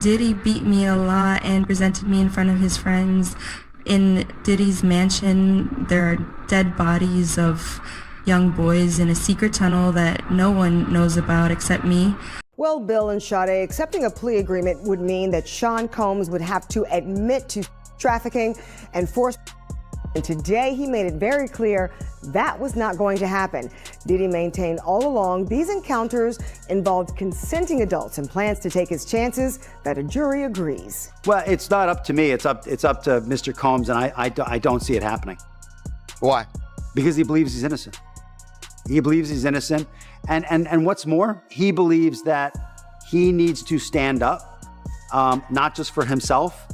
Diddy beat me a lot and presented me in front of his friends. In Diddy's mansion, there are dead bodies of young boys in a secret tunnel that no one knows about except me. Well, Bill and Sade, accepting a plea agreement would mean that Sean Combs would have to admit to trafficking and force. And today he made it very clear that was not going to happen. Diddy maintained all along these encounters involved consenting adults and plans to take his chances that a jury agrees. Well, it's not up to me. It's up to Mr. Combs, and I don't see it happening. Why? Because he believes he's innocent. He believes he's innocent. And what's more, he believes that he needs to stand up, not just for himself,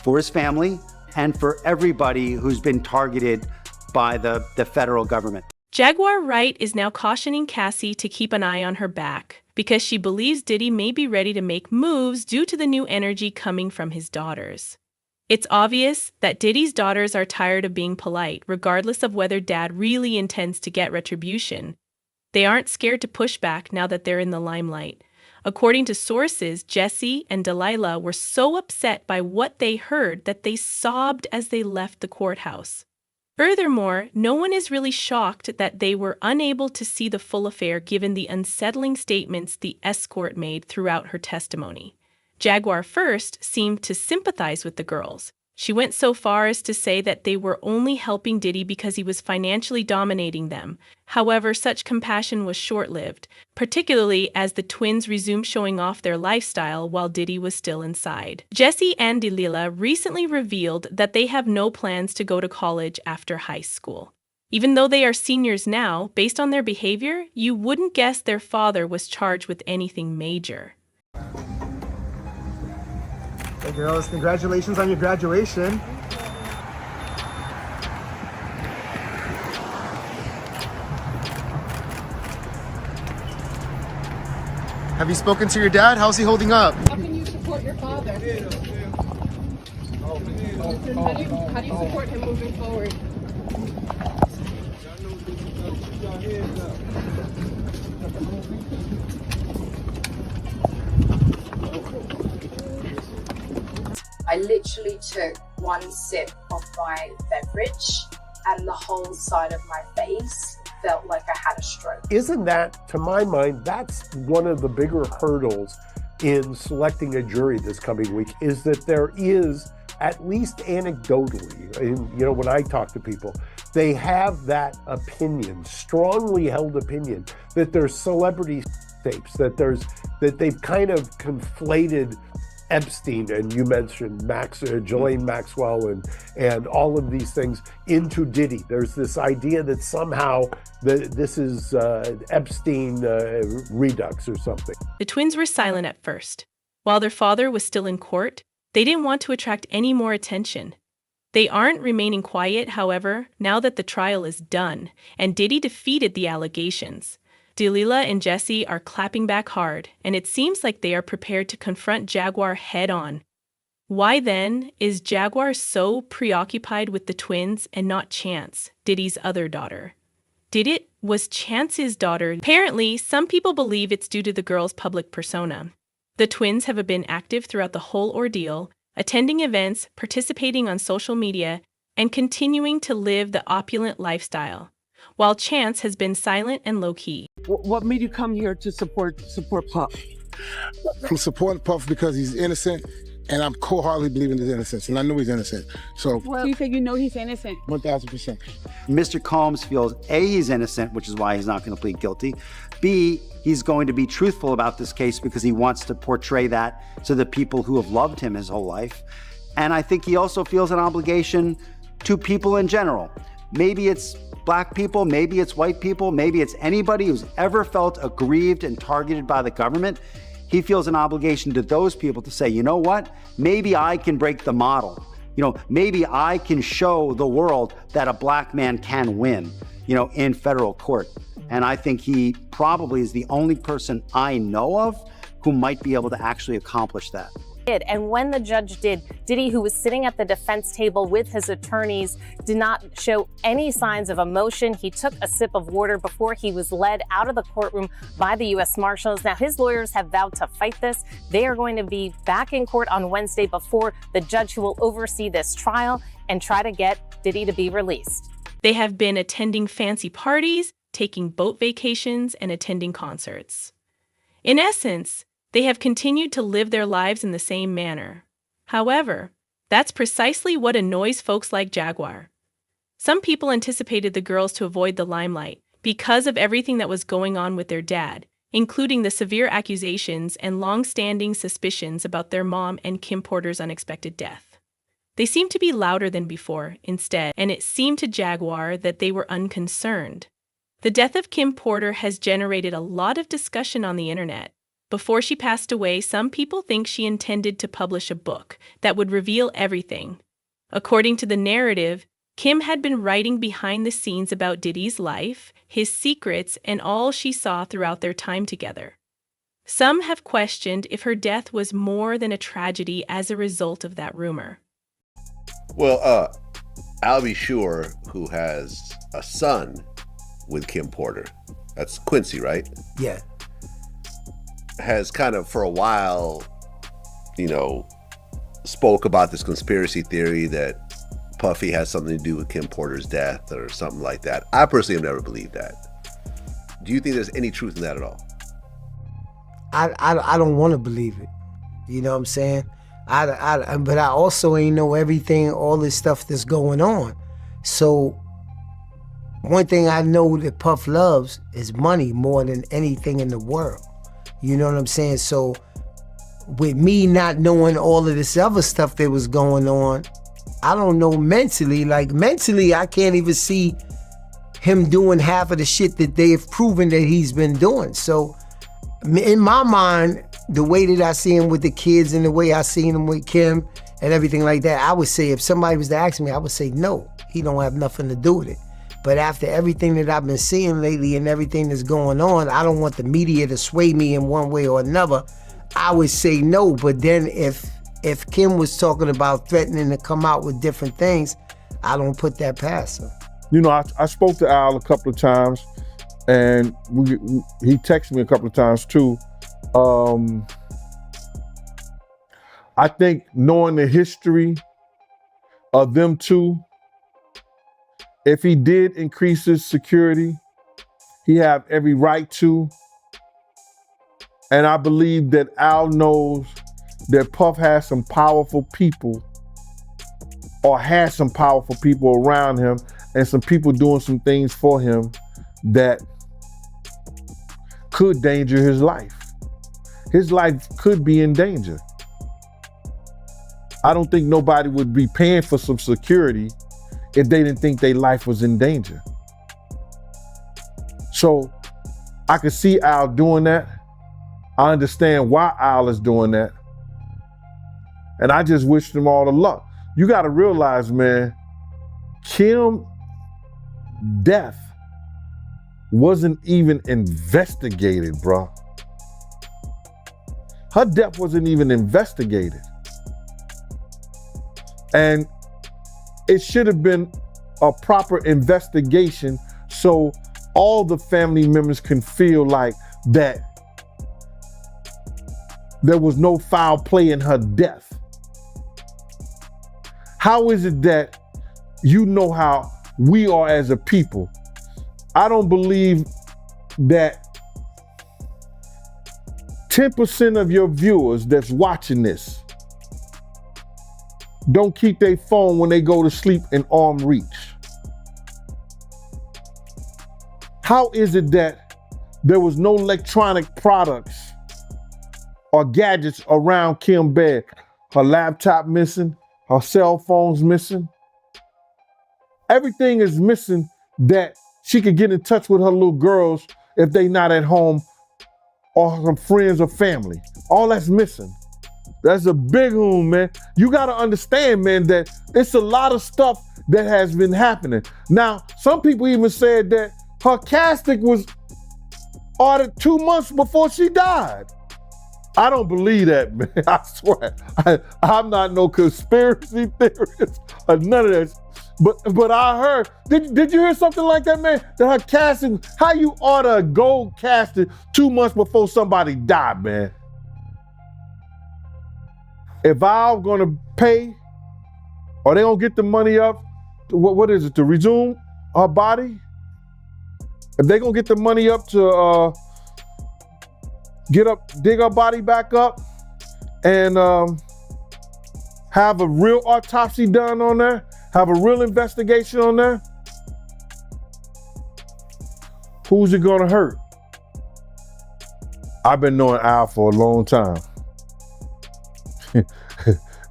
for his family, and for everybody who's been targeted by the federal government. Jaguar Wright is now cautioning Cassie to keep an eye on her back because she believes Diddy may be ready to make moves due to the new energy coming from his daughters. It's obvious that Diddy's daughters are tired of being polite, regardless of whether Dad really intends to get retribution. They aren't scared to push back now that they're in the limelight. According to sources, Jesse and Delilah were so upset by what they heard that they sobbed as they left the courthouse. Furthermore, no one is really shocked that they were unable to see the full affair given the unsettling statements the escort made throughout her testimony. Jaguar first seemed to sympathize with the girls. She went so far as to say that they were only helping Diddy because he was financially dominating them. However, such compassion was short-lived, particularly as the twins resumed showing off their lifestyle while Diddy was still inside. Jesse and Delilah recently revealed that they have no plans to go to college after high school. Even though they are seniors now, based on their behavior, you wouldn't guess their father was charged with anything major. Hey girls, congratulations on your graduation. Have you spoken to your dad? How's he holding up? How can you support your father? How do you support him moving forward? I literally took one sip of my beverage and the whole side of my face felt like I had a stroke. Isn't that, to my mind, that's one of the bigger hurdles in selecting a jury this coming week, is that there is, at least anecdotally, and, when I talk to people, they have that opinion, strongly held opinion, that there's celebrity tapes, that they've kind of conflated Epstein, and you mentioned Ghislaine Maxwell and all of these things into Diddy. There's this idea that somehow this is Epstein redux or something. The twins were silent at first. While their father was still in court, they didn't want to attract any more attention. They aren't remaining quiet, however, now that the trial is done and Diddy defeated the allegations. Delilah and Jesse are clapping back hard, and it seems like they are prepared to confront Jaguar head-on. Why then is Jaguar so preoccupied with the twins and not Chance, Diddy's other daughter? Was Chance's daughter? Apparently, some people believe it's due to the girl's public persona. The twins have been active throughout the whole ordeal, attending events, participating on social media, and continuing to live the opulent lifestyle, while Chance has been silent and low-key. What made you come here to support Puff? I'm supporting Puff because he's innocent, and I'm wholeheartedly believing his innocence, and I know he's innocent. So, So you think you know he's innocent? 1,000%. Mr. Combs feels A, he's innocent, which is why he's not going to plead guilty. B, he's going to be truthful about this case because he wants to portray that to the people who have loved him his whole life. And I think he also feels an obligation to people in general. Maybe it's Black people, maybe it's white people, maybe it's anybody who's ever felt aggrieved and targeted by the government. He feels an obligation to those people to say, you know what, maybe I can break the model. Maybe I can show the world that a Black man can win, in federal court. And I think he probably is the only person I know of who might be able to actually accomplish that. And when the judge did, Diddy, who was sitting at the defense table with his attorneys, did not show any signs of emotion. He took a sip of water before he was led out of the courtroom by the U.S. Marshals. Now, his lawyers have vowed to fight this. They are going to be back in court on Wednesday before the judge who will oversee this trial and try to get Diddy to be released. They have been attending fancy parties, taking boat vacations, and attending concerts. In essence, they have continued to live their lives in the same manner. However, that's precisely what annoys folks like Jaguar. Some people anticipated the girls to avoid the limelight because of everything that was going on with their dad, including the severe accusations and long-standing suspicions about their mom and Kim Porter's unexpected death. They seemed to be louder than before, instead, and it seemed to Jaguar that they were unconcerned. The death of Kim Porter has generated a lot of discussion on the internet. Before she passed away, some people think she intended to publish a book that would reveal everything. According to the narrative, Kim had been writing behind the scenes about Diddy's life, his secrets, and all she saw throughout their time together. Some have questioned if her death was more than a tragedy as a result of that rumor. Well, Albie Shore, who has a son with Kim Porter, that's Quincy, right? Yeah. Has kind of for a while, spoke about this conspiracy theory that Puffy has something to do with Kim Porter's death or something like that. I personally have never believed that. Do you think there's any truth in that at all? I don't want to believe it. You know what I'm saying? But I also ain't know everything, all this stuff that's going on. So one thing I know that Puff loves is money more than anything in the world. You know what I'm saying? So with me not knowing all of this other stuff that was going on, I don't know mentally. Like mentally, I can't even see him doing half of the shit that they've proven that he's been doing. So in my mind, the way that I see him with the kids and the way I seen him with Kim and everything like that, I would say if somebody was to ask me, I would say no, he don't have nothing to do with it. But after everything that I've been seeing lately and everything that's going on, I don't want the media to sway me in one way or another. I would say no. But then if Kim was talking about threatening to come out with different things, I don't put that past her. You know, I spoke to Al a couple of times, and he texted me a couple of times too. I think knowing the history of them two, if he did increase his security, he have every right to. And I believe that Al knows that Puff has some powerful people or has some powerful people around him and some people doing some things for him that could danger his life. His life could be in danger. I don't think nobody would be paying for some security if they didn't think their life was in danger. So I could see Al doing that. I understand why Al is doing that. And I just wish them all the luck. You got to realize, man, Kim's death wasn't even investigated, bro. Her death wasn't even investigated. And it should have been a proper investigation so all the family members can feel like that there was no foul play in her death. How is it that you know how we are as a people? I don't believe that 10% of your viewers that's watching this don't keep their phone when they go to sleep in arm reach. How is it that there was no electronic products or gadgets around Kim's bed? Her laptop missing, her cell phone's missing. Everything is missing that she could get in touch with her little girls if they not at home or some friends or family. All that's missing. That's a big one, man. You got to understand, man, that it's a lot of stuff that has been happening. Now, some people even said that her casket was ordered 2 months before she died. I don't believe that, man. I swear. I'm not no conspiracy theorist or none of that. But I heard, did you hear something like that, man? That her casting, how you order a gold casting 2 months before somebody died, man? If I'm gonna pay, or they gonna get the money up, what is it, to resume her body? If they gonna get the money up to dig her body back up and have a real autopsy done on there, have a real investigation on there, who's it gonna hurt? I've been knowing Al for a long time.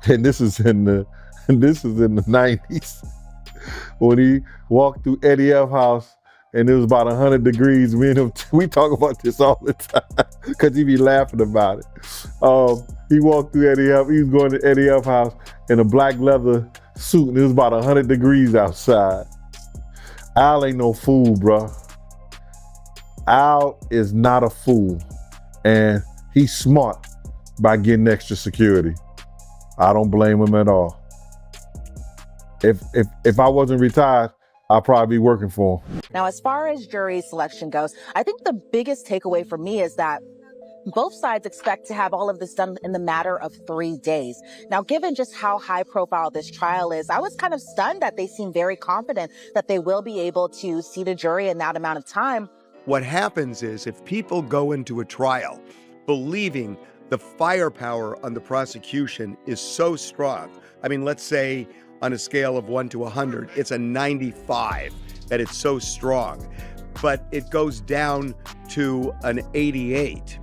And this is in the 90s when he walked through Eddie F. house and it was about 100 degrees. Me and him, we talk about this all the time because he be laughing about it. He walked through Eddie F. He was going to Eddie F. house in a black leather suit and it was about 100 degrees outside. Al ain't no fool, bro. Al is not a fool, and he's smart by getting extra security. I don't blame him at all. If I wasn't retired, I'd probably be working for him. Now, as far as jury selection goes, I think the biggest takeaway for me is that both sides expect to have all of this done in the matter of 3 days. Now, given just how high profile this trial is, I was kind of stunned that they seem very confident that they will be able to seat a jury in that amount of time. What happens is if people go into a trial believing the firepower on the prosecution is so strong, I mean, let's say on a scale of 1 to 100, it's a 95, that it's so strong, but it goes down to an 88.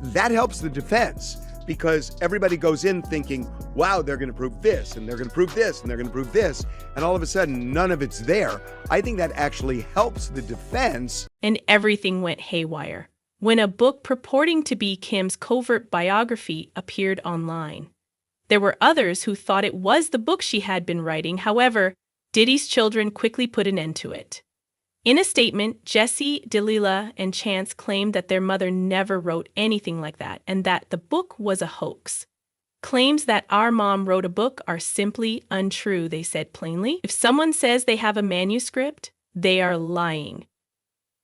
That helps the defense because everybody goes in thinking, wow, they're going to prove this, and they're going to prove this, and they're going to prove this, and all of a sudden, none of it's there. I think that actually helps the defense. And everything went haywire when a book purporting to be Kim's covert biography appeared online. There were others who thought it was the book she had been writing. However, Diddy's children quickly put an end to it. In a statement, Jesse, Delilah, and Chance claimed that their mother never wrote anything like that and that the book was a hoax. Claims that our mom wrote a book are simply untrue, they said plainly. If someone says they have a manuscript, they are lying.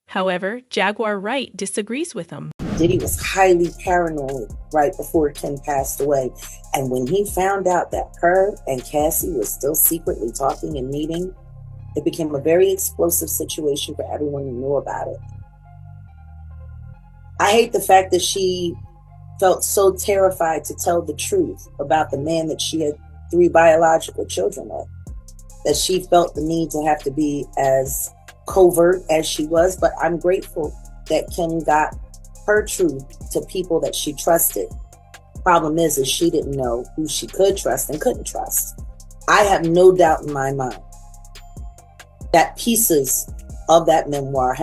However, Jaguar Wright disagrees with them. Diddy was highly paranoid right before Kim passed away. And when he found out that her and Cassie were still secretly talking and meeting, it became a very explosive situation for everyone who knew about it. I hate the fact that she felt so terrified to tell the truth about the man that she had 3 biological children with, that she felt the need to have to be as covert as she was. But I'm grateful that Kim got her truth to people that she trusted. Problem is she didn't know who she could trust and couldn't trust. I have no doubt in my mind that pieces of that memoir have